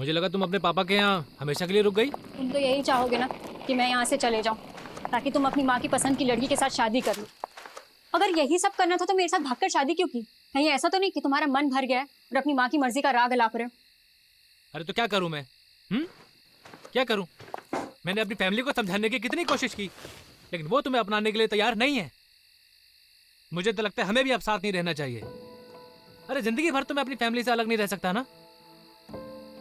मुझे लगा तुम अपने पापा के यहाँ हमेशा के लिए रुक गई। तुम तो यही चाहोगे ना कि मैं यहाँ से चले जाऊँ ताकि तुम अपनी माँ की पसंद की लड़की के साथ शादी कर लो। अगर यही सब करना था तो मेरे साथ भागकर शादी क्यों की? कहीं ऐसा तो नहीं कि तुम्हारा मन भर गया है और अपनी माँ की मर्जी का राग अलाप रहे हो? अरे तो क्या करूं मैं? क्या करूं? मैंने अपनी फैमिली को समझाने की कितनी कोशिश की, लेकिन वो तुम्हें अपनाने के लिए तैयार नहीं है। मुझे तो लगता है हमें भी अब साथ नहीं रहना चाहिए। अरे जिंदगी भर तो मैं अपनी फैमिली से अलग नहीं रह सकता ना।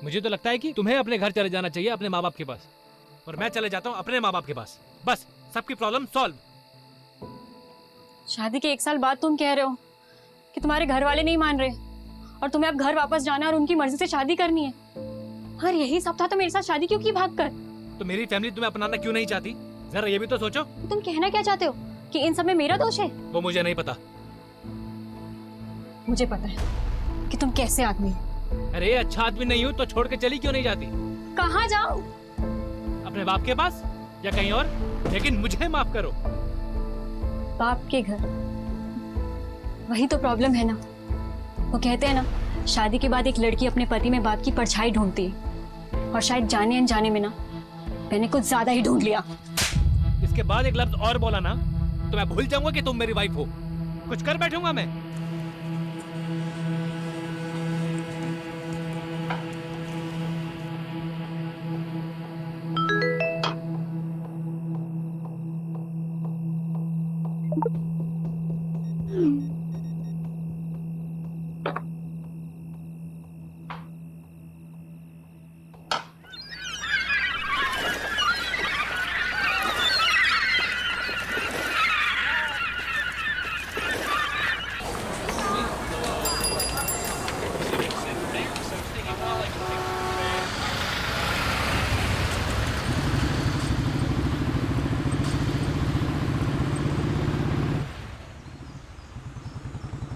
मुझे तो लगता है कि तुम्हें अपने घर चले जाना चाहिए, अपने माँ बाप के पास, और मैं चले जाता हूँ अपने माँ बाप के पास। बस सबकी प्रॉब्लम सॉल्व। शादी के 1 साल बाद तुम कह रहे हो कि तुम्हारे घर वाले नहीं मान रहे और तुम्हें अब घर वापस जाना और उनकी मर्जी से शादी करनी है। अगर यही सब था तो मेरे साथ शादी क्यों की भागकर? तो मेरी फैमिली तुम्हें अपनाना क्यों नहीं चाहती? जरा ये भी तो सोचो। तुम कहना क्या चाहते हो कि इन सब में मेरा दोष है? वो मुझे नहीं पता। मुझे पता है कि तुम कैसे आदमी हो। अरे अच्छा आदमी नहीं हूँ तो छोड़ के चली क्यों नहीं जाती? कहाँ जाऊं? अपने बाप के पास या कहीं और, लेकिन मुझे माफ करो। बाप के घर, वही तो प्रॉब्लम है ना। वो कहते हैं ना, शादी के बाद एक लड़की अपने पति में बाप की परछाई ढूंढती है, और शायद जाने अनजाने में ना मैंने कुछ ज्यादा ही ढूंढ लिया। इसके बाद एक लफ्ज और बोला ना तो मैं भूल जाऊंगा कि तुम मेरी वाइफ हो। कुछ कर बैठूंगा मैं।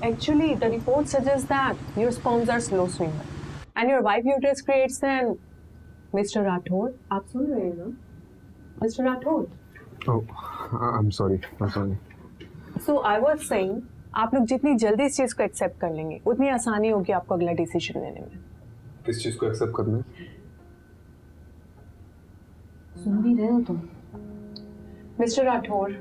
Actually, the report suggests that your sperms are slow swimmer and your wife uterus creates an Mr. Rathod. आप सुन रहे हैं ना? Mr. Rathod. Oh, I'm sorry. So I was saying, आप लोग जितनी जल्दी इस चीज को एक्सेप्ट कर लेंगे उतनी आसानी होगी आपको अगला डिसीजन लेने में। किस चीज को एक्सेप्ट करना है? सुन भी रहे हो तुम? Mr. Rathod,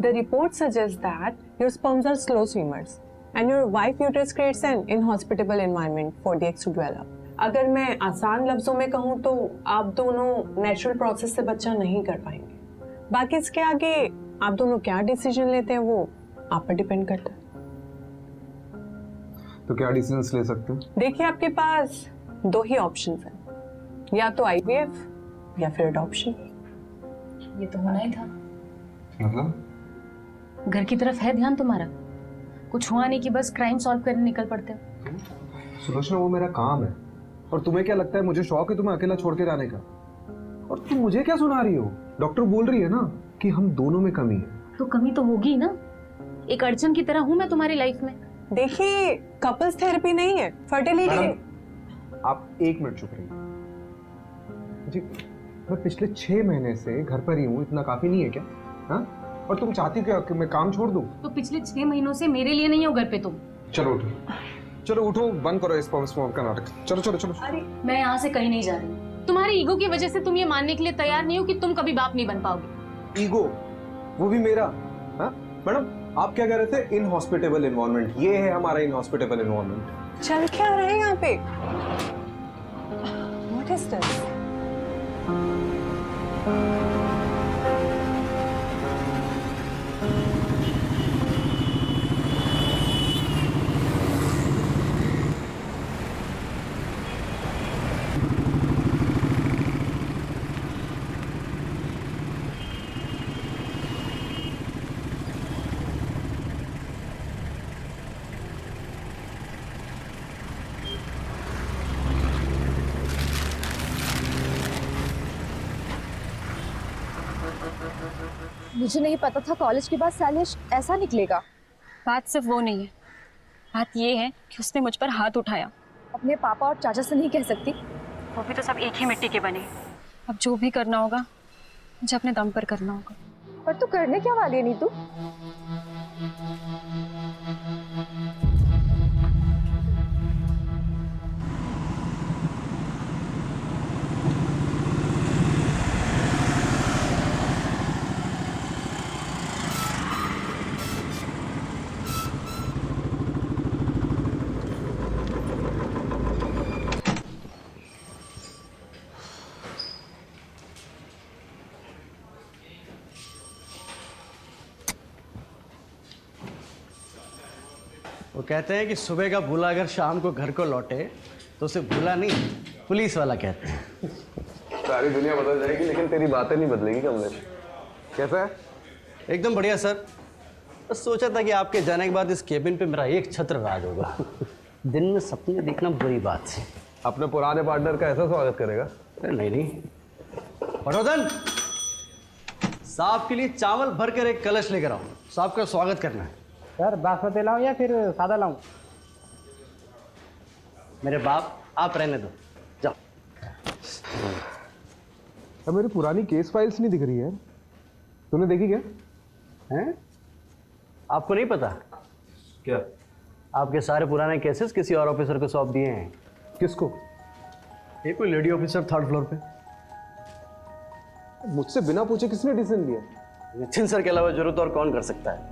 the report suggests that your sperms are slow swimmers. And your wife uterus creates an inhospitable environment for the eggs to develop. अगर मैं आसान लफ्जों में कहूँ तो आप दोनों नेचुरल प्रोसेस से बच्चा नहीं कर पाएंगे। बाकी इसके आगे आप दोनों क्या डिसीजन लेते हैं वो आप पर डिपेंड करता है। तो क्या डिसीजंस ले सकते हैं? देखिए आपके पास 2 ही ऑप्शंस हैं, या तो IVF या फिर अडॉप्शन। ये तो होना ही था। मतलब? घर की तरफ है ध्यान तुम्हारा, कुछ हुआ नहीं कि बस क्राइम सॉल्व करने निकल पड़ते हो। सुलोचना, वो मेरा काम है, और तुम्हें क्या लगता है मुझे शौक है तुम्हें अकेला छोड़ के जाने का? और तुम मुझे क्या सुना रही हो? डॉक्टर बोल रही है ना कि हम दोनों में कमी है। तो कमी तो होगी ना, एक अड़चन की तरह हूं मैं तुम्हारी लाइफ में। देखिए कपल्स थेरेपी नहीं है, फर्टिलिटी। आप 1 मिनट चुप रहिए जी। मैं पिछले 6 महीने से घर पर ही हूँ, इतना काफी नहीं है क्या? हाँ, और तुम चाहती हो क्या कि मैं काम छोड़ दूं? तो पिछले 6 महीनों से मेरे लिए नहीं हो घर पे तुम। चलो उठो, चलो उठो, बंद करो इस स्पर्म का नाटक। चलो चलो चलो। मैं यहाँ से कहीं नहीं जा रही। तुम्हारी ईगो की वजह से तुम ये मानने के लिए तैयार नहीं हो कि तुम कभी बाप नहीं बन पाओगे। ईगो? वो भी मेरा? हाँ मैडम, आप क्या कह रहे थे? Inhospitable environment. ये है हमारा इनहॉस्पिटेबल एनवायरनमेंट। चल क्या रहा है यहाँ पे? What is this? मुझे नहीं पता था कॉलेज के बाद शैलेश ऐसा निकलेगा। बात सिर्फ वो नहीं है, बात ये है कि उसने मुझ पर हाथ उठाया। अपने पापा और चाचा से नहीं कह सकती? वो भी तो सब एक ही मिट्टी के बने। अब जो भी करना होगा मुझे अपने दम पर करना होगा। पर तू करने क्या वाली है नीतू? वो कहते हैं कि सुबह का भूला अगर शाम को घर को लौटे तो उसे भूला नहीं, पुलिस वाला कहते हैं। सारी दुनिया बदल जाएगी लेकिन तेरी बातें नहीं बदलेगी कमलेश। कैसा है? एकदम बढ़िया सर। बस सोचा था कि आपके जाने के बाद इस केबिन पे मेरा एक छत्र राज होगा। दिन में सपने देखना बुरी बात है। अपने पुराने पार्टनर का ऐसा स्वागत करेगा? अरे नहीं। पटवर्धन, साहब के लिए चावल भर कर एक कलश लेकर आओ, साहब का स्वागत करना है। सर बासमती लाऊं या फिर सादा लाऊं? मेरे बाप, आप रहने दो, जाओ। अब मेरी पुरानी केस फाइल्स नहीं दिख रही है, तूने देखी क्या? हैं? आपको नहीं पता? क्या? आपके सारे पुराने केसेस किसी और ऑफिसर को सौंप दिए हैं। किसको? ये कोई लेडी ऑफिसर 3rd फ्लोर पे। मुझसे बिना पूछे किसने डिसीजन लिया? नितिन सर के अलावा जरूरत और कौन कर सकता है?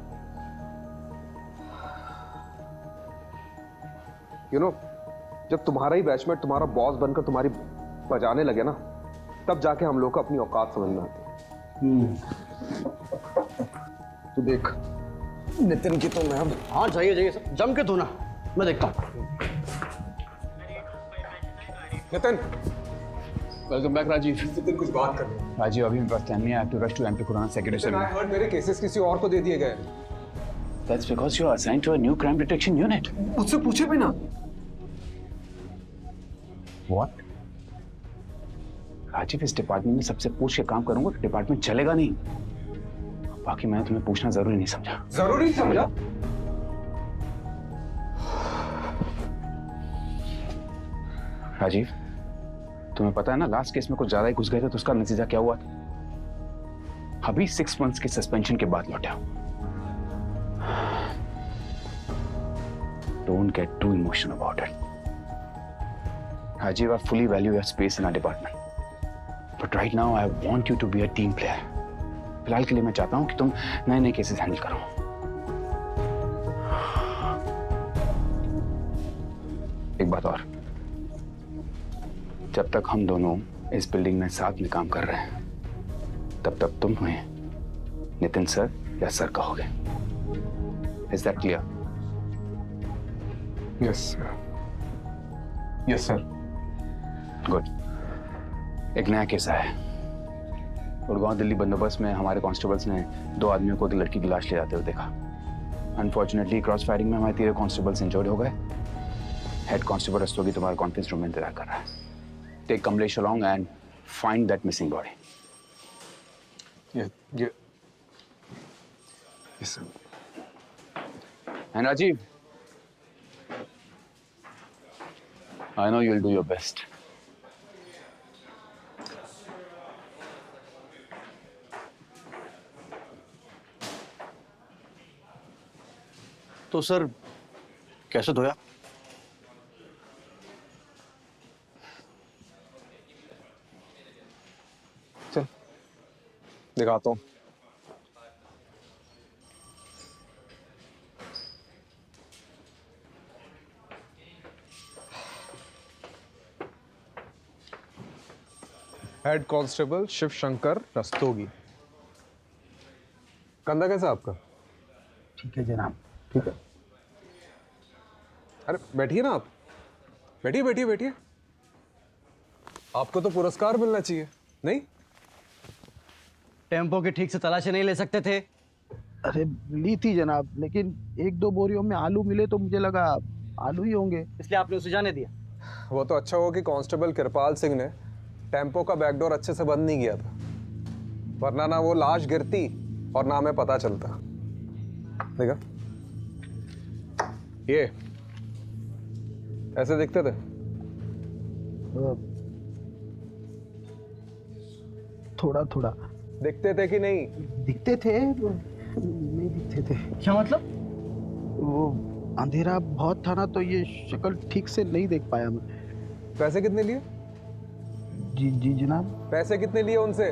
जब तुम्हारा ही बैचमेट तुम्हारा बॉस बनकर तुम्हारी बजाने लगे ना, तब जाके हम लोग को अपनी औकात समझ में आती है। तू देख नितिन की तो मैं अब। हाँ जाइए जाइए सर, जम के धोना, मैं देखता हूँ। Nitin, welcome back Rajeev. नितिन कुछ बात कर रहे हैं। राजीव अभी मेरे पास टाइम नहीं है। I have to rush to MP Khurana secretary. I heard मेरे केसेस किसी और को दे दिए गए। That's because you are assigned to a new crime detection unit. मुझसे पूछे भी ना। व्हाट? राजीव, इस डिपार्टमेंट में सबसे पूछ के काम करूंगा तो डिपार्टमेंट चलेगा नहीं। बाकी मैंने तुम्हें पूछना जरूरी नहीं समझा। जरूरी समझा? राजीव, तुम्हें पता है ना, लास्ट केस में कुछ ज्यादा ही घुस गए थे तो उसका नतीजा क्या हुआ था? अभी 6 मंथ्स के सस्पेंशन के बाद लौटा। Don't get too emotional about it. Rajiv, I fully value your space in our department. But right now, I want you to be a team player. फिलहाल के लिए मैं चाहता हूं कि तुम नए-नए केसेस हैंडल करो। एक बात और, जब तक हम दोनों इस बिल्डिंग में साथ में काम कर रहे हैं, तब तक तुम हमें नितिन सर या सर कहोगे। Is that clear? Yes, sir. Yes, sir. Good. एक नया केस आया है। गुड़गांव दिल्ली बंदोबस्त में हमारे कांस्टेबल्स ने 2 आदमियों को एक लड़की की लाश ले जाते हुए देखा। अनफॉर्चुनेटली क्रॉस फायरिंग में हमारे 3 कांस्टेबल्स इंजर्ड हो गए। हेड कांस्टेबल रस्तोगी तुम्हारे कॉन्फ्रेंस रूम में इंतजार कर रहा है। Take Kamlesh along and find that missing body. Yes, sir. And Rajeev, I know you'll do your best. तो सर कैसे धोया? चल दिखाता हूँ। Head constable Shiv Shankar Rastogi. कंधा कैसा आपका? ठीक है जनाब। ठीक है। अरे बैठिए ना आप। बैठिए बैठिए बैठिए। आपको तो पुरस्कार मिलना चाहिए, नहीं? टेम्पो की ठीक से तलाशी नहीं ले सकते थे? अरे ली थी जनाब, लेकिन 1-2 बोरियों में आलू मिले तो मुझे लगा आलू ही होंगे, इसलिए आपने उसे जाने दिया। वो तो अच्छा हुआ कि कांस्टेबल कृपाल सिंह ने टेम्पो का बैकडोर अच्छे से बंद नहीं किया था, वरना ना वो लाश गिरती और ना हमें पता चलता। देखा, ये ऐसे दिखते थे। थोड़ा थोड़ा दिखते थे कि नहीं? दिखते थे, नहीं दिखते थे। क्या मतलब? वो अंधेरा बहुत था ना, तो ये शक्ल ठीक से नहीं देख पाया मैं। पैसे कितने लिए? जी जी जनाब। पैसे कितने लिए उनसे?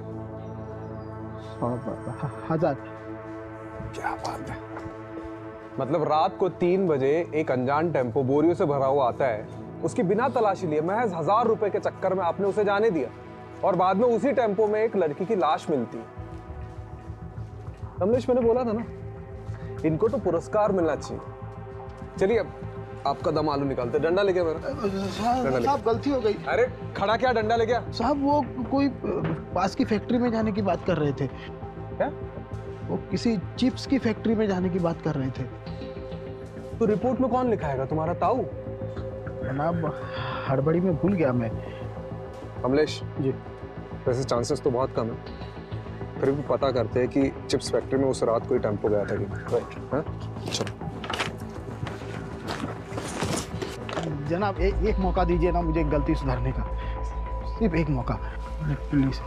1000। क्या बात है। मतलब रात को 3 बजे एक अनजान टेम्पो बोरियों से भरा हुआ आता है, उसकी बिना तलाशी लिए महज 1000 रुपए के चक्कर में आपने उसे जाने दिया, और बाद में उसी टेम्पो में एक लड़की की लाश मिलती है। कमलेश, मैंने बोला था ना, इनको तो पुरस्कार मिलना चाहिए। चलिए अब आपका दम आलू निकालते, डंडा लेके मेरा। साहब गलती हो गई। अरे खड़ा क्या, डंडा लेके आ। साहब वो कोई पास की फैक्ट्री में जाने की बात कर रहे थे। क्या? वो किसी चिप्स की फैक्ट्री में जाने की बात कर रहे थे। तो रिपोर्ट में कौन लिखाएगा, तुम्हारा ताऊ? जनाब हड़बड़ी में भूल गया मैं। कमलेश जी। वैसे चांसेस तो बहुत कम है, फिर भी पता करते हैं कि चिप्स फैक्ट्री में उस रात कोई टेम्पो गया था कि नहीं। राइट। चलो जनाब एक मौका दीजिए ना मुझे गलती सुधारने का, सिर्फ एक मौका प्लीज।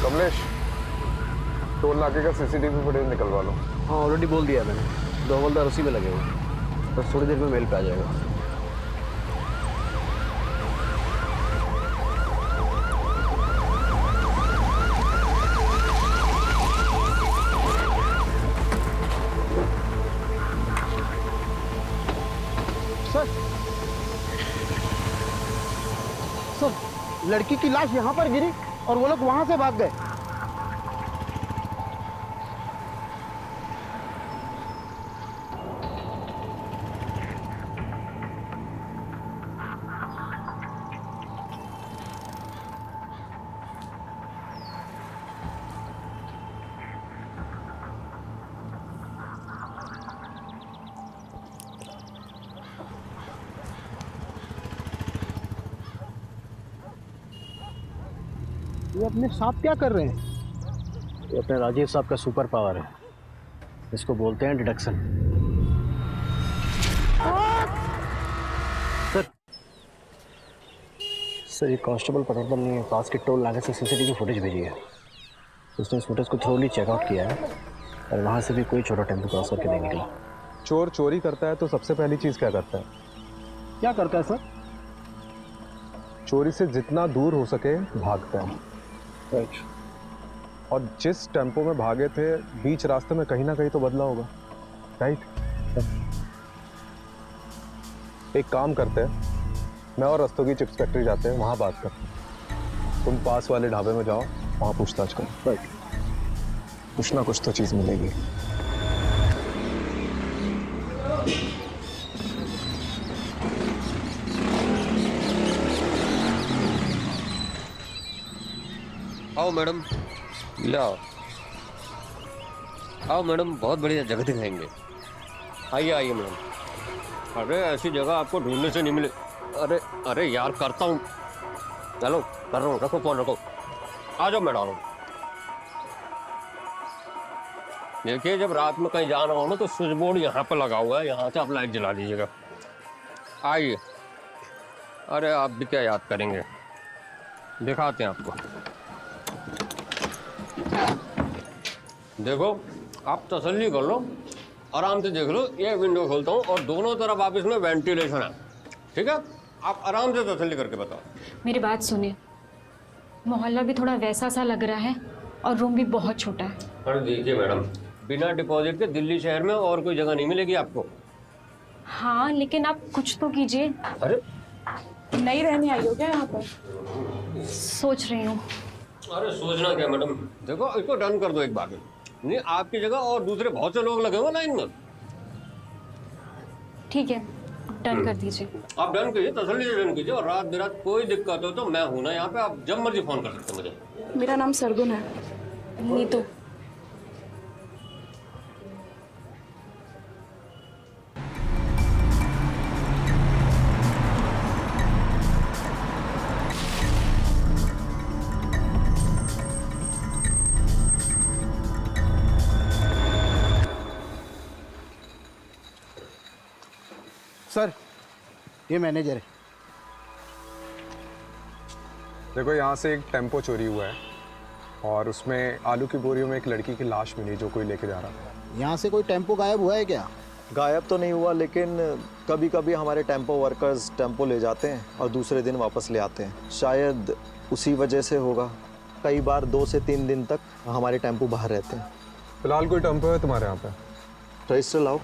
कमलेश, टोल नाके का सीसीटीवी फुटेज निकलवा लो। हाँ ऑलरेडी बोल दिया मैंने, 2 हवलदार उसी में लगे हुए, बस थोड़ी देर में मेल पे आ जाएगा। सर लड़की की लाश यहाँ पर गिरी और वो लोग वहां से भाग गए। ये अपने साथ क्या कर रहे हैं? ये अपने राजीव साहब का सुपर पावर है, इसको बोलते हैं डिडक्शन। सर ये कांस्टेबल प्रतापन ने पास के टोल नाके से सीसीटीवी फुटेज भेजी है। उसने इस फुटेज को थोड़ी चेकआउट किया है और वहाँ से भी कोई छोटा टेम्पो क्रॉस करके नहीं निकला। चोर चोरी करता है तो सबसे पहली चीज क्या करता है? क्या करता है सर? चोरी से जितना दूर हो सके भागता है। राइट। और जिस टेम्पो में भागे थे बीच रास्ते में कहीं ना कहीं तो बदला होगा। राइट। एक काम करते हैं, मैं और रस्तों की चिप्स फैक्ट्री जाते हैं, वहां बात करते हैं। तुम पास वाले ढाबे में जाओ, वहां पूछताछ करो। राइट। कुछ ना कुछ तो चीज मिलेगी। आओ मैडम, ले आओ। आओ मैडम, बहुत बढ़िया जगह दिखाएंगे। आइए आइए मैडम। अरे ऐसी जगह आपको ढूंढने से नहीं मिले। अरे अरे यार करता हूँ, चलो कर रहा हूँ। रखो फोन रखो, आ जाओ मैडम। देखिए जब रात में कहीं जाना हो ना तो स्विच बोर्ड यहाँ पर लगा हुआ है, यहाँ से आप लाइट जला दीजिएगा। आइए। अरे आप भी क्या याद करेंगे, दिखाते हैं आपको। देखो आप तसल्ली कर लो, आराम से देख लो। ये विंडो खोलता हूँ और दोनों तरफ आप इसमें वेंटिलेशन है, ठीक है? आप आराम से तसल्ली करके बताओ। मेरी बात सुनिए, मोहल्ला भी थोड़ा वैसा सा लग रहा है और रूम भी बहुत छोटा है। अरे देखिए मैडम, बिना डिपॉजिट के दिल्ली शहर में और कोई जगह नहीं मिलेगी आपको। हाँ लेकिन आप कुछ तो कीजिए। अरे नहीं रहने आई हो क्या यहाँ पर? सोच रही हूँ। अरे सोचना क्या मैडम, देखो इसको डन कर दो एक बार। नहीं आपकी जगह और दूसरे बहुत से लोग लगे हुए लाइन में। ठीक है, डन कर दीजिए। आप डन कीजिए, तसल्ली से डन कीजिए। और रात बिरात कोई दिक्कत हो तो मैं हूं ना यहाँ पे, आप जब मर्जी फोन कर सकते हैं मुझे। मेरा नाम सरगुन है। नीतू। सर ये मैनेजर है। देखो यहाँ से एक टेम्पो चोरी हुआ है और उसमें आलू की बोरियों में एक लड़की की लाश मिली जो कोई लेके जा रहा था। यहाँ से कोई टेम्पो गायब हुआ है क्या? गायब तो नहीं हुआ, लेकिन कभी कभी हमारे टेम्पो वर्कर्स टेम्पो ले जाते हैं और दूसरे दिन वापस ले आते हैं। शायद उसी वजह से होगा। कई बार 2 से 3 दिन तक हमारे टेम्पो बाहर रहते हैं। फिलहाल कोई टेम्पो है तुम्हारे यहाँ पे? रजिस्टर लाओ।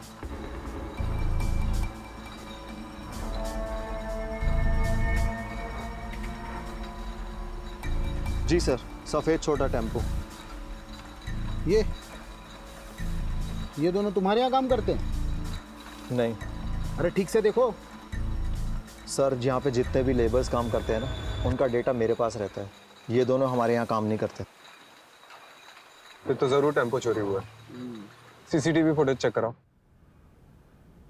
जी सर। सफ़ेद छोटा टेम्पो। ये दोनों तुम्हारे यहाँ काम करते हैं? नहीं अरे ठीक से देखो। सर, जहाँ पे जितने भी लेबर्स काम करते हैं ना, उनका डेटा मेरे पास रहता है। ये दोनों हमारे यहाँ काम नहीं करते। फिर तो जरूर टेम्पो चोरी हुआ है। सीसीटीवी फुटेज चेक कराओ।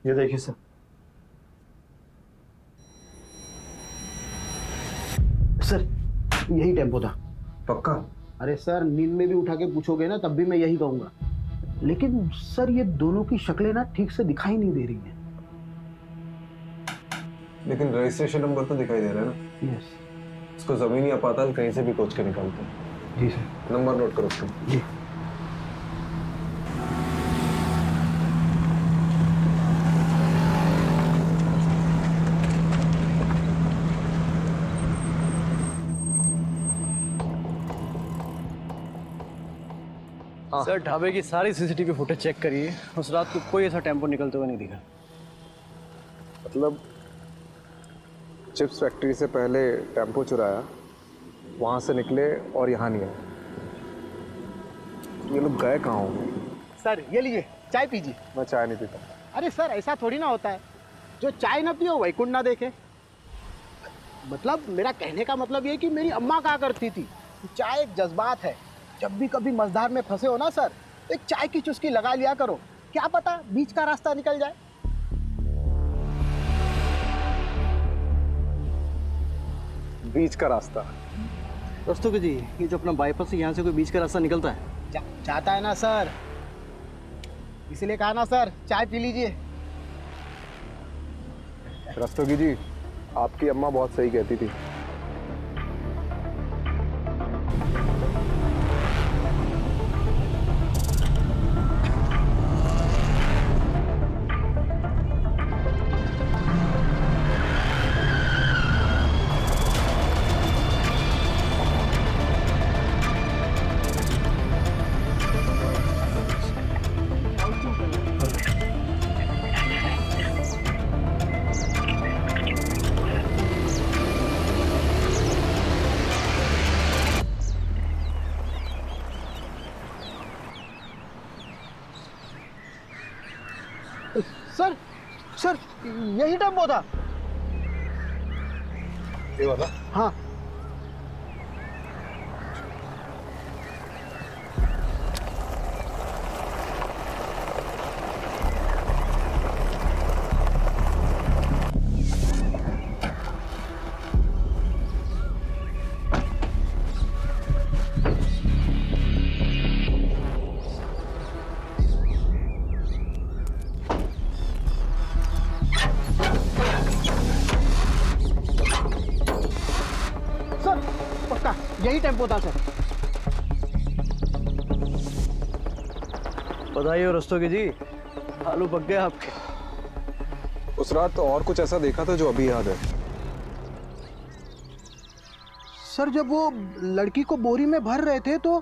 ये देखिए सर। सर यही टेम्पो था। पक्का? अरे सर, नींद में भी उठा के पूछोगे ना तब भी मैं यही कहूंगा। लेकिन सर ये दोनों की शक्लें ना ठीक से दिखाई नहीं दे रही हैं। लेकिन रजिस्ट्रेशन नंबर तो दिखाई दे रहा है ना। यस। इसको जमीनी आपातन कहीं से भी खोज के निकालते हैं। जी सर। नंबर नोट करो उसका। जी। सर ढाबे की सारी सीसीटीवी फुटेज चेक करिए। उस रात को कोई ऐसा टेम्पो निकलते हुए नहीं दिखा। मतलब चिप्स फैक्ट्री से पहले टेम्पो चुराया, वहां से निकले और यहाँ नहीं आए। ये लोग गए कहाँ होंगे? सर ये लीजिए, चाय पीजिए। मैं चाय नहीं पीता। अरे सर ऐसा थोड़ी ना होता है, जो चाय ना पियो वैकुंठ ना देखे। मतलब मेरा कहने का मतलब ये कि मेरी अम्मा कहा करती थी, चाय एक जज्बात है। जब भी कभी मझधार में फंसे हो ना सर, तो एक चाय की चुस्की लगा लिया करो, क्या पता बीच का रास्ता निकल जाए। बीच का रास्ता? दोस्तों जी, ये जो अपना बाईपास से यहाँ से कोई बीच का रास्ता निकलता है? चाहता है ना सर, इसलिए कहा ना सर, चाय पी लीजिए। रस्तोगी जी, आपकी अम्मा बहुत सही कहती थी। सर सर यही टेम्पो था। ये वाला? हाँ। यही टेम्पो था सर। बधाई हो रस्तोगी जी, आलू पक गए आपके। उस रात तो और कुछ ऐसा देखा था जो अभी याद है? सर जब वो लड़की को बोरी में भर रहे थे तो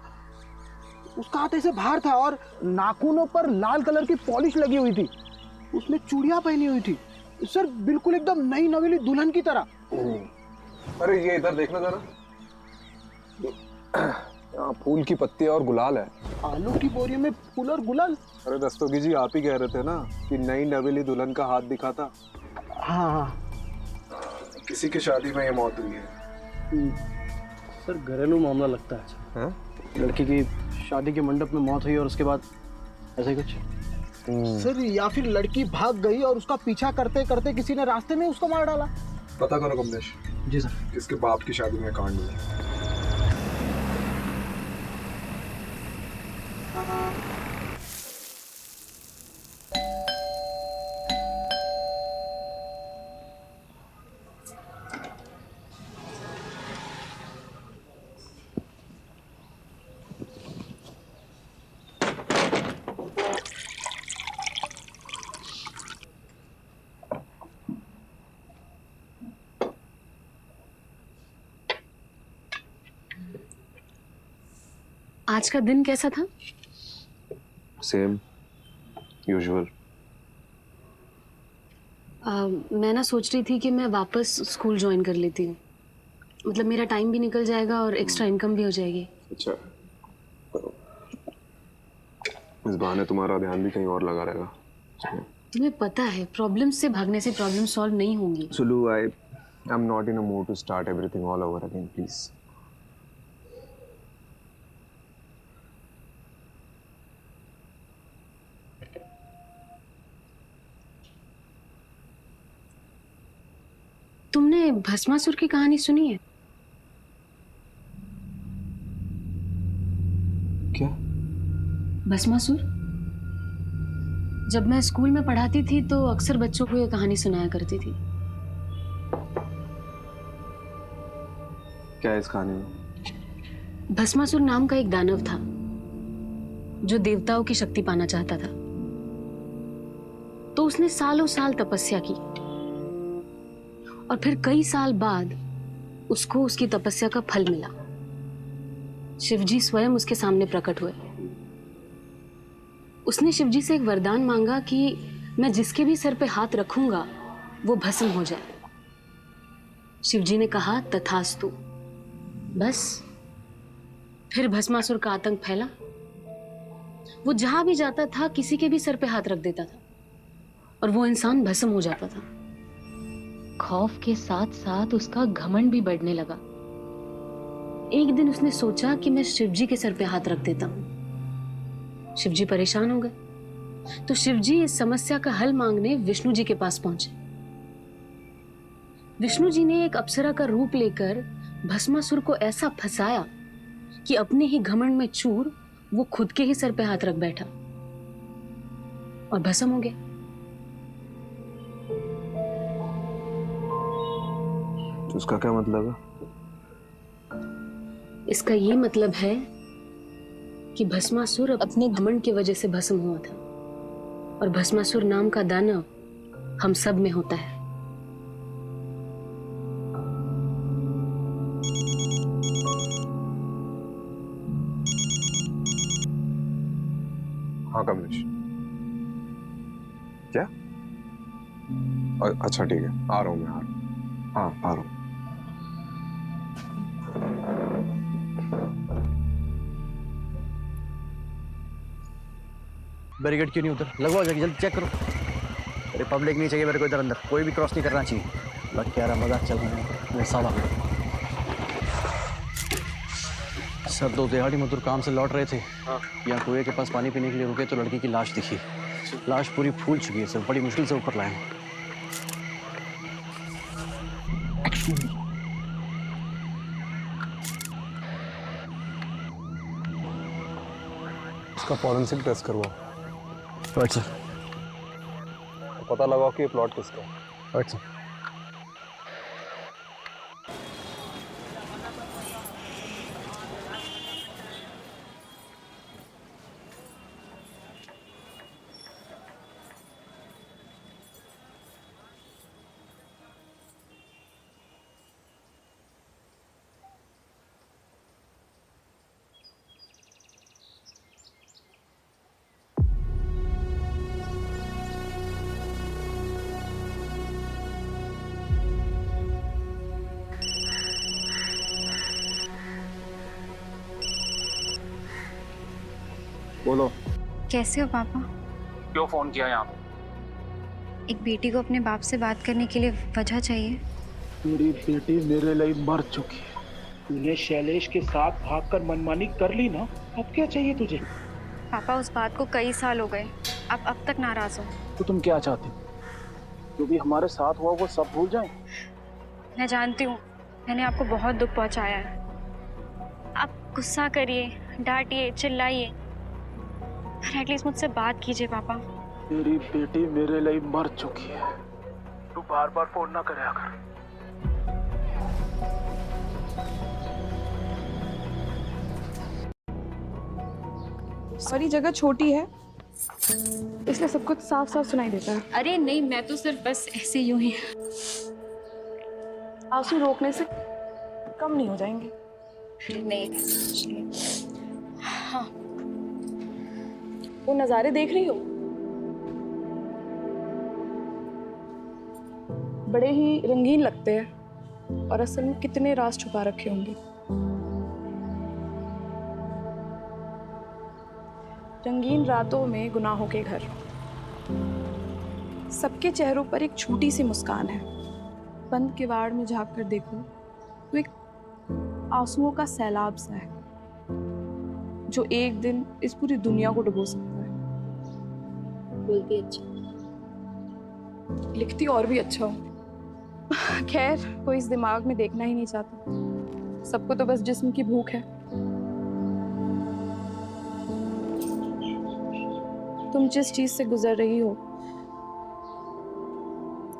उसका हाथ ऐसे बाहर था और नाखूनों पर लाल कलर की पॉलिश लगी हुई थी। उसने चूड़ियां पहनी हुई थी सर, बिल्कुल एकदम नई नवेली दुल्हन की तरह। अरे ये इधर देखना जरा, यहाँ फूल की पत्तियां और गुलाल है। आलू की बोरी में फूल और गुलाल? अरे दस्तोगी जी, आप ही कह रहे थे ना कि नई नवेली दुल्हन का हाथ दिखा था। हाँ। किसी की शादी में ये मौत हुई है। सर घरेलू मामला लगता है। लड़की की शादी के मंडप में मौत हुई और उसके बाद ऐसे कुछ। सर या फिर लड़की भाग गई और उसका पीछा करते करते किसी ने रास्ते में उसको मार डाला। पता करो कमलेश। जी सर। किसके बाप की शादी में कांड हुआ। आज का दिन कैसा था? Same usual. मैं ना सोच रही थी कि मैं वापस स्कूल ज्वाइन कर लेती हूँ। मतलब मेरा टाइम भी निकल जाएगा और एक्स्ट्रा इनकम भी हो जाएगी। अच्छा करो, इस बहाने तुम्हारा ध्यान भी कहीं और लगा रहेगा। तुम्हें पता है प्रॉब्लम से भागने से प्रॉब्लम सॉल्व नहीं होंगी। Sulu, I am not in a mood to start everything all over again, please. तुमने भस्मासुर की कहानी सुनी है? क्या? भस्मासुर? जब मैं स्कूल में पढ़ाती थी तो अक्सर बच्चों को ये कहानी सुनाया करती थी। क्या है इस कहानी में? भस्मासुर नाम का एक दानव था जो देवताओं की शक्ति पाना चाहता था। तो उसने सालों साल तपस्या की और फिर कई साल बाद उसको उसकी तपस्या का फल मिला। शिवजी स्वयं उसके सामने प्रकट हुए। उसने शिवजी से एक वरदान मांगा कि मैं जिसके भी सर पे हाथ रखूंगा वो भस्म हो जाए। शिवजी ने कहा तथास्तु। बस फिर भस्मासुर का आतंक फैला। वो जहां भी जाता था किसी के भी सर पे हाथ रख देता था और वो इंसान भस्म हो जाता था। खौफ के साथ साथ उसका घमंड भी बढ़ने लगा। एक दिन उसने सोचा कि मैं शिवजी के सर पे हाथ रख देता हूं। शिवजी परेशान हो गए तो शिवजी इस समस्या का हल मांगने विष्णु जी के पास पहुंचे। विष्णु जी ने एक अप्सरा का रूप लेकर भस्मासुर को ऐसा फंसाया कि अपने ही घमंड में चूर वो खुद के ही सर पे हाथ रख बैठा और भस्म हो गया। तो उसका क्या मतलब है? इसका ये मतलब है कि भस्मासुर अपने घमंड की वजह से भस्म हुआ था और भस्मासुर नाम का दानव हम सब में होता है। हाँ कमलेश, क्या? अच्छा ठीक है, आ रहा हूँ मैं, हाँ आ रहा हूँ। बैरिकेड क्यों नहीं उधर लगवाओ, जाके जल्दी चेक करो। अरे पब्लिक नहीं चाहिए मेरे को इधर, अंदर कोई भी क्रॉस नहीं करना चाहिए। लग क्या रहा मजाक चल रहा है मेरे साला। सर दो दिहाड़ी मजदूर काम से लौट रहे थे, यहाँ कुएं के पास पानी पीने के लिए रुके तो लड़की की लाश दिखी। लाश पूरी फूल चुकी है सर, बड़ी मुश्किल से ऊपर लाए। इसका फॉरेंसिक टेस्ट करवाओ। Right sir. पता लगाओ कि ये प्लॉट किसका है। Right sir. बोलो। कैसे हो पापा? क्यों फोन किया यहाँ पे? एक बेटी को अपने बाप से बात करने के लिए वजह चाहिए। मेरी बेटी मेरे लिए मर चुकी है। तूने शैलेश के साथ भागकर मनमानी कर ली ना, अब क्या चाहिए तुझे? पापा उस बात को कई साल हो गए, आप अब तक नाराज हो। तो तुम क्या चाहती? जो भी हमारे साथ हुआ वो सब भूल जाएं? मैं जानती हूँ मैंने आपको बहुत दुख पहुँचाया है। आप गुस्सा करिए, डांटिए, चिल्लाइए, पर एटलीस्ट मुझसे बात कीजिए पापा। मेरी बेटी मेरे लिए मर चुकी है, तू बार बार फोन ना करे कर। सारी जगह छोटी है इसलिए सब कुछ साफ साफ सुनाई देता है। अरे नहीं, मैं तो सिर्फ बस ऐसे यूं ही। आंसू रोकने से कम नहीं हो जाएंगे। नहीं। हाँ, वो नज़ारे देख रही हो, बड़े ही रंगीन लगते हैं और असल में कितने राज छुपा रखे होंगे। रंगीन रातों में गुनाहों के घर, सबके चेहरों पर एक छोटी सी मुस्कान है। बंद किवाड़ में झांक कर देखो तो एक आंसुओं का सैलाब सा है जो एक दिन इस पूरी दुनिया को डुबो सकता है। बोलती अच्छा, लिखती और भी अच्छा हो। खैर, कोई इस दिमाग में देखना ही नहीं चाहता। सबको तो बस जिस्म की भूख है। तुम जिस चीज से गुजर रही हो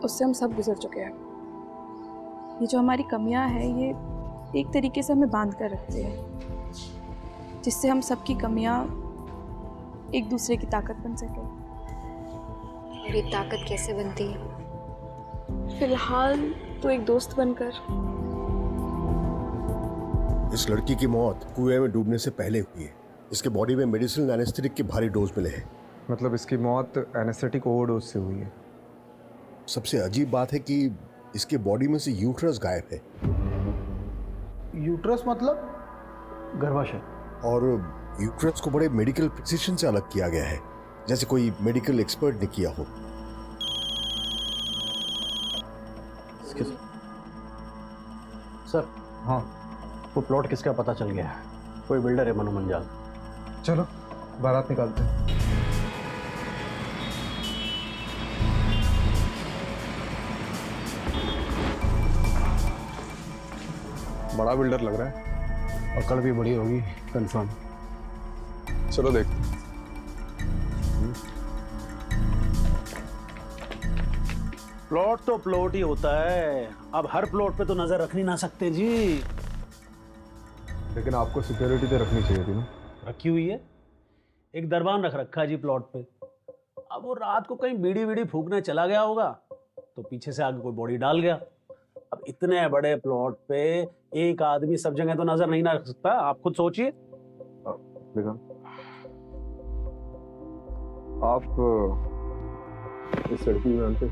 उससे हम सब गुजर चुके हैं। ये जो हमारी कमियां हैं ये एक तरीके से हमें बांध कर रखते हैं, जिससे हम सबकी कमियां एक दूसरे की ताकत बन सके। और ये ताकत कैसे बनती है? फिलहाल तो एक दोस्त बनकर। इस लड़की की मौत कुएं में डूबने से पहले हुई है। इसके बॉडी में मेडिसिनल एनेस्थेटिक के भारी डोज मिले हैं। मतलब इसकी मौत एनेस्थेटिक ओवरडोज से हुई है। सबसे अजीब बात है कि इसके बॉडी में से यूट्रस गायब है। यूट्रस मतलब गर्भाशय। और यूट्रस को बड़े मेडिकल प्रिसिशन से अलग किया गया है, जैसे कोई मेडिकल एक्सपर्ट ने किया हो। सर, हाँ, वो प्लॉट किसका पता चल गया है। कोई बिल्डर है मनु मंजाल। चलो बारात निकालते हैं। बड़ा बिल्डर लग रहा है। अकड़ भी बड़ी होगी कंफर्म। चलो देखते हैं। प्लॉट तो प्लॉट ही होता है। अब हर प्लॉट पे तो नजर रख नहीं ना सकते जी। लेकिन आपको सिक्योरिटी तो रखनी चाहिए थी ना। रखी हुई है, एक दरबान रख रखा है जी प्लॉट पे। अब वो रात को कहीं बीड़ी वीड़ी फूकने चला गया होगा तो पीछे से आगे कोई बॉडी डाल गया। अब इतने बड़े प्लॉट पे एक आदमी सब जगह तो नजर नहीं ना रख सकता। आप खुद सोचिए। आप इस लड़की को जानते?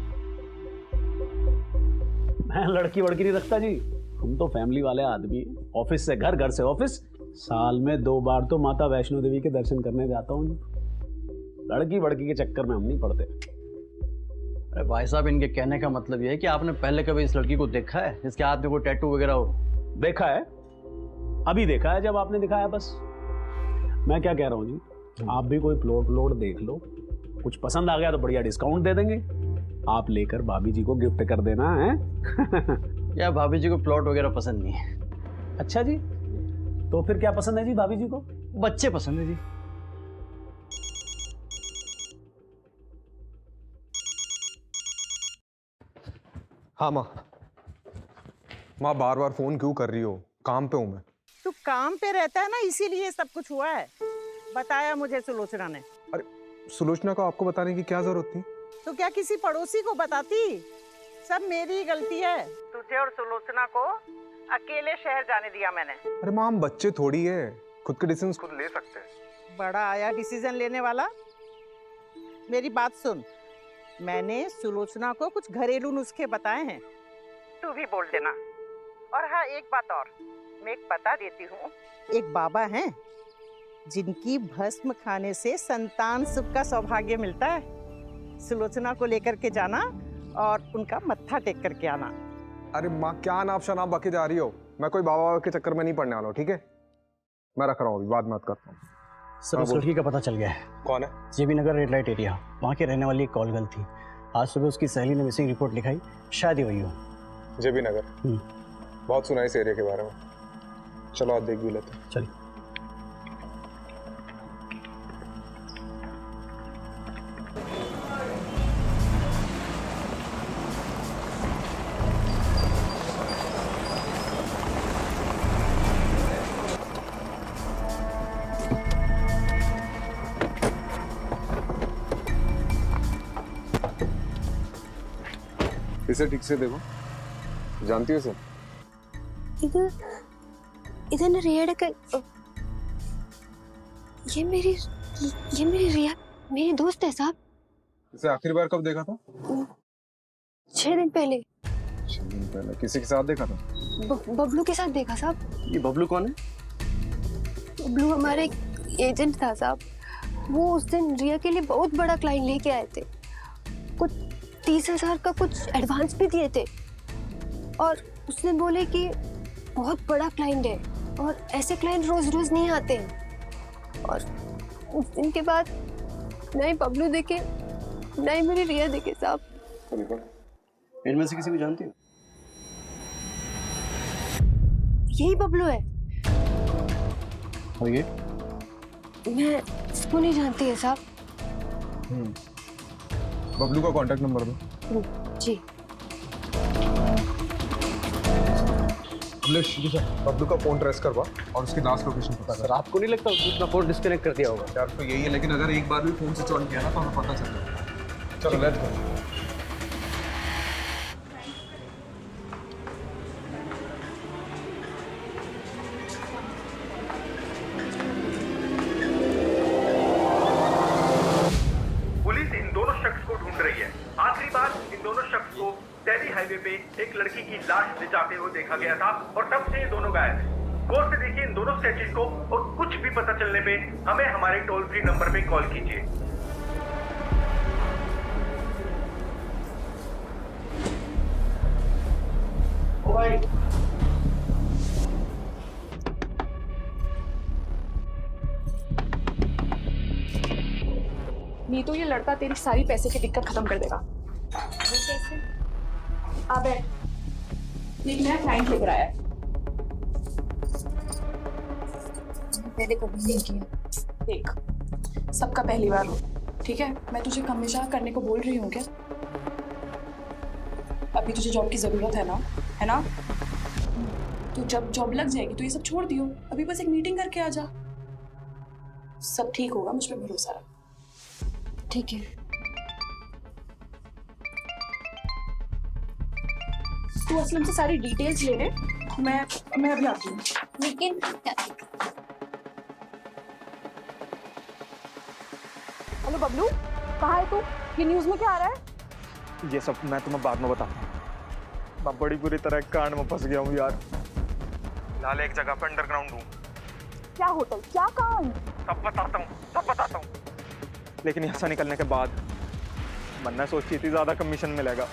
मैं लड़की वड़की नहीं रखता जी। हम तो फैमिली वाले आदमी, ऑफिस से घर, घर से ऑफिस। साल में 2 बार तो माता वैष्णो देवी के दर्शन करने जाता हूँ जी। लड़की वड़की के चक्कर में हम नहीं पड़ते। अरे भाई साहब, इनके कहने का मतलब ये है कि आपने पहले कभी इस लड़की को देखा है जिसके हाथ में कोई टैटू वगैरह हो? देखा है, अभी देखा है जब आपने दिखाया। बस मैं क्या कह रहा हूँ जी, आप भी कोई प्लॉट देख लो, कुछ पसंद आ गया तो बढ़िया डिस्काउंट दे देंगे। आप लेकर भाभी जी को गिफ्ट कर देना है। या भाभी जी को प्लॉट वगैरह पसंद नहीं है। अच्छा जी, तो फिर क्या पसंद है जी भाभी जी को? बच्चे पसंद है जी। हाँ माँ बार बार फोन क्यों कर रही हो? काम पे हूँ मैं। तू काम पे रहता है ना, इसीलिए सब कुछ हुआ है। बताया मुझे सुलोचना ने। अरे सुलोचना को आपको बताने की क्या जरूरत थी? तो क्या किसी पड़ोसी को बताती? सब मेरी गलती है। तुझे और सुलोचना को अकेले शहर जाने दिया मैंने। अरे माँ, हम बच्चे थोड़ी है, खुद के डिसीजन खुद ले सकते हैं। बड़ा आया डिसीजन लेने वाला। मेरी बात सुन, मैंने सुलोचना को कुछ घरेलू नुस्खे बताए हैं, तू भी बोल देना। और हाँ, एक बात और मैं एक बता देती हूँ। एक बाबा हैं जिनकी भस्म खाने से संतान सुख का सौभाग्य मिलता है। सुलोचना को लेकर के जाना और उनका मत्था टेक करके आना। अरे माँ, क्या नाप शनाप बके जा रही हो? मैं कोई बाबा के चक्कर में नहीं पड़ने वाला हूँ, ठीक है? मैं रख रहा हूँ, बाद में बात करता हूँ। सर, उस लड़की का पता चल गया है। कौन है? जेबी नगर रेड लाइट एरिया, वहाँ के रहने वाली एक कॉल गर्ल थी। आज सुबह उसकी सहेली ने मिसिंग रिपोर्ट लिखाई, शायद ही वही हो। जेबी नगर? बहुत सुना है इस एरिया के बारे में। चलो आज देख भी लेते हैं। चलिए। इसे ठीक से देखो, जानती हो इसे? इधर न रिया का, ये मेरी रिया, मेरी दोस्त है साहब। इसे आखिरी बार कब देखा था? 6 दिन पहले। 6 दिन पहले किसी के साथ देखा था? बबलू के साथ देखा साहब। ये बबलू कौन है? बबलू हमारा एक एजेंट था साहब। वो उस दिन रिया के लिए बहुत बड़ा क्लाइंट लेके आए थे, कुछ 30,000 का कुछ एडवांस भी दिए थे, और उसने बोले कि बहुत बड़ा क्लाइंट है और ऐसे क्लाइंट रोज रोज नहीं आते हैं। और उस दिन के बाद नहीं बबलू देखे, नहीं मेरी रिया देखे साहब। इनमें से किसी को जानती हो? यही बबलू है। और ये? मैं इसको नहीं जानती है साहब। बबलू का कांटेक्ट नंबर दो। जी। जी सर, बबलू का फोन ट्रेस करवा और उसकी लास्ट लोकेशन पता कर। सर आपको नहीं लगता उसने अपना फोन डिस्कनेक्ट कर दिया होगा? यार तो यही है, लेकिन अगर एक बार भी फोन स्विच ऑन किया ना तो हमें पता चल जाएगा। चलो लेट्स गो। पुलिस इन दोनों शख्स को ढूंढ रही है। आखिरी बार इन दोनों शख्स को दिल्ली हाईवे पे एक लड़की की लाश ले जाते हुए देखा गया था और तब से ये दोनों गायब हैं। गौर से देखिए इन दोनों स्केचेस को और कुछ भी पता चलने पे हमें हमारे टोल फ्री नंबर पे कॉल कीजिए। नहीं तो ये लड़का तेरी सारी पैसे की दिक्कत खत्म कर देगा। अब एक नया क्लाइंट लेकर आया है। मैंने कभी नहीं किया। देख, सबका पहली बार हो, ठीक है? मैं तुझे हमेशा करने को बोल रही हूँ क्या? अभी तुझे जॉब की जरूरत है ना? तो जब जॉब लग जाएगी तो ये सब छोड़ दियो। अभी बस एक मीटिंग करके आ जा, सब ठीक होगा, मुझ पे भरोसा रख। ठीक है। तू असलम से सारी डिटेल्स ले ले, मैं अभी आती हूँ। लेकिन हेलो बबलू, कहाँ है तू? ये न्यूज़ में क्या आ रहा है? ये सब मैं तुम्हें बाद में बताता हूँ। मैं बड़ी बुरी तरह कांड में फंस गया हूँ यार। फिलहाल एक जगह पर अंडरग्राउंड हूँ। क्या होटल, क्या काम? सब बताता हूँ। लेकिन यहाँ से निकलने के बाद मन्ना सोची थी ज़्यादा कमीशन मिलेगा,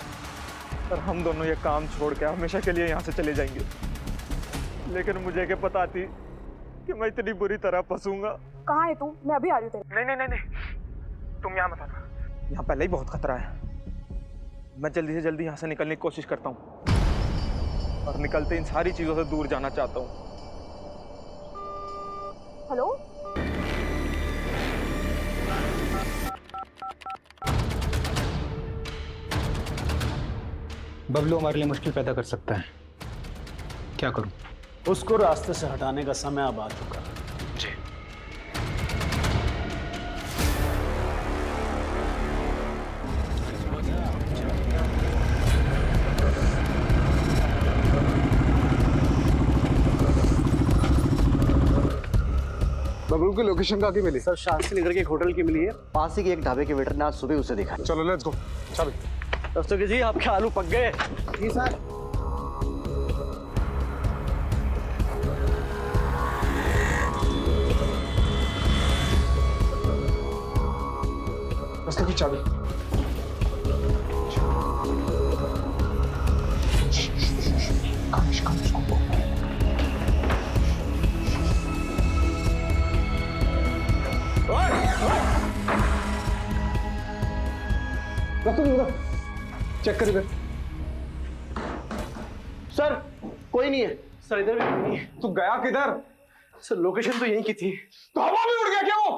पर हम दोनों ये काम छोड़ के हमेशा के लिए यहाँ से चले जाएंगे। लेकिन मुझे क्या पता थी कि मैं इतनी बुरी तरह फंसूंगा। कहाँ है तू? मैं अभी आ रही हूँ तेरे। नहीं, तुम यहाँ मत आना। यहाँ पहले ही बहुत खतरा है। मैं जल्दी से जल्दी यहाँ से निकलने की कोशिश करता हूँ और निकलते इन सारी चीज़ों से दूर जाना चाहता हूँ। हेलो, बबलू हमारे लिए मुश्किल पैदा कर सकता है, क्या करूं? उसको रास्ते से हटाने का समय अब आ चुका। जी। बबलू की लोकेशन कहाँ की मिली? सर शास्त्री नगर के एक होटल की मिली है, पास ही के एक ढाबे के वेटर ने आज सुबह उसे देखा। चलो लेट्स गो। चलो दस्तों जी, आपके आलू पक गए। जी सर। रास्ते की चाबी। चेक कर इधर। सर कोई नहीं है। सर इधर भी कोई नहीं है। तू गया किधर? सर लोकेशन तो यहीं की थी। तो हवा में उड़ गया क्या वो?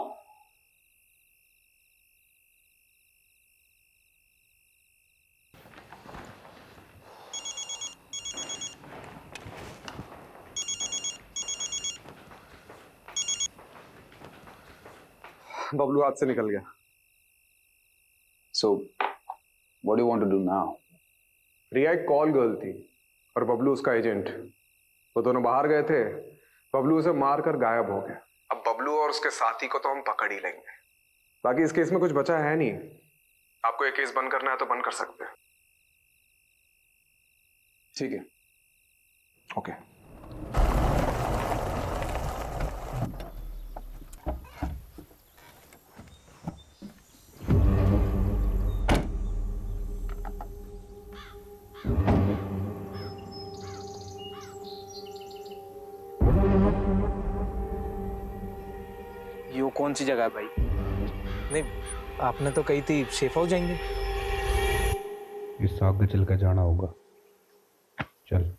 बबलू हाथ से निकल गया। So, what do you want to do now? रिया एक कॉल गर्ल थी और बबलू उसका एजेंट। वो दोनों बाहर गए थे, बबलू उसे मारकर गायब हो गया। अब बबलू और उसके साथी को तो हम पकड़ ही लेंगे, बाकी इस केस में कुछ बचा है नहीं। आपको ये केस बंद करना है तो बंद कर सकते हैं। ठीक है। ओके। कौन सी जगह है भाई? नहीं, आपने तो कही थी सेफ हाउस जाएंगे। इससे आगे चल के जाना होगा। चल।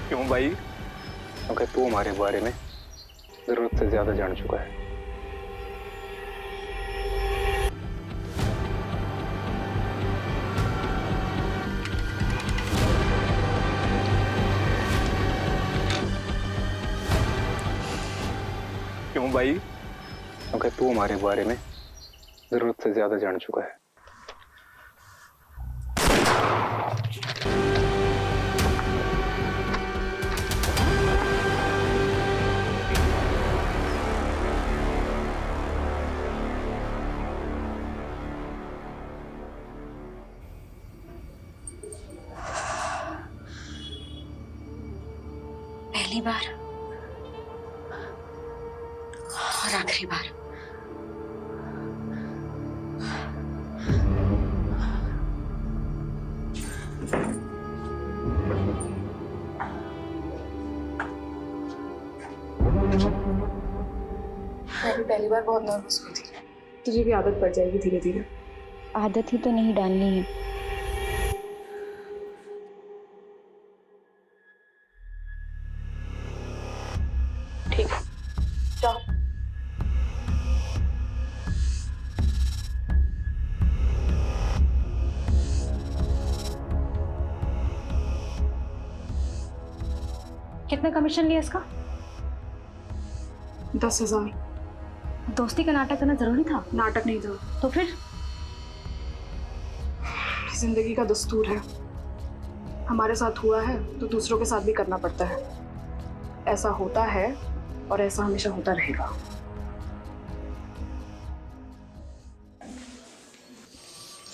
क्यों भाई? क्योंकि तू हमारे बारे में जरूरत से ज्यादा जान चुका है। क्यों भाई? क्योंकि तू हमारे बारे में जरूरत से ज्यादा जान चुका है। पहली बार और आखिरी बार। मैं भी पहली बार बहुत नर्वस हुई थी। तुझे भी आदत पड़ जाएगी धीरे धीरे। आदत ही तो नहीं डालनी है। ठीक है, जाओ। कितना कमीशन लिया इसका? 10,000। दोस्ती का नाटक करना जरूरी था? नाटक नहीं था तो फिर? जिंदगी का दस्तूर है, हमारे साथ हुआ है तो दूसरों के साथ भी करना पड़ता है। ऐसा होता है और ऐसा हमेशा होता रहेगा।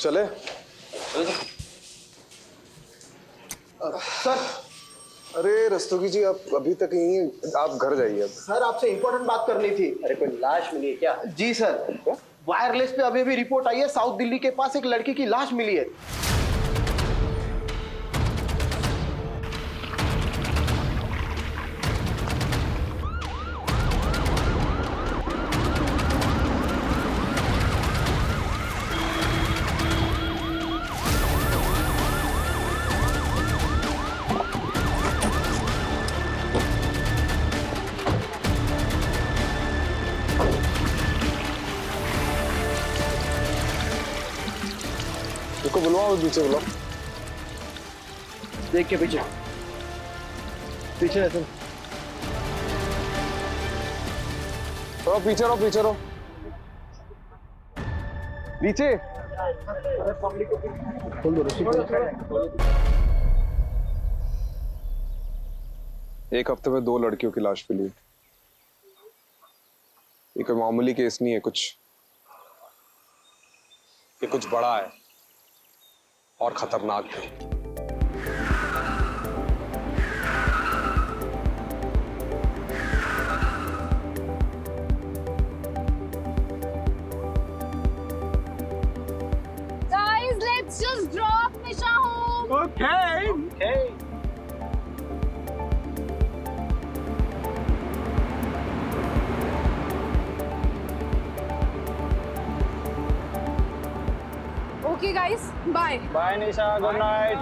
चले? सर, अरे रस्तोगी जी, आप अभी तक यहीं हैं, आप घर जाइए अब। सर आपसे इंपॉर्टेंट बात करनी थी। अरे कोई लाश मिली है क्या? जी सर, वायरलेस पे अभी रिपोर्ट आई है, साउथ दिल्ली के पास एक लड़की की लाश मिली है। इसको बुलवाओ, पीछे बुलाओ। देख के पीछे पीछे ऐसे थोड़ा पीछे रहो, पीछे रहो, नीचे। एक हफ्ते में 2 लड़कियों की लाश मिली। ये कोई मामूली केस नहीं है, ये कुछ बड़ा है और खतरनाक है। Guys, let's just drop Nisha home. Okay. Okay guys, bye. Bye Nisha, good night.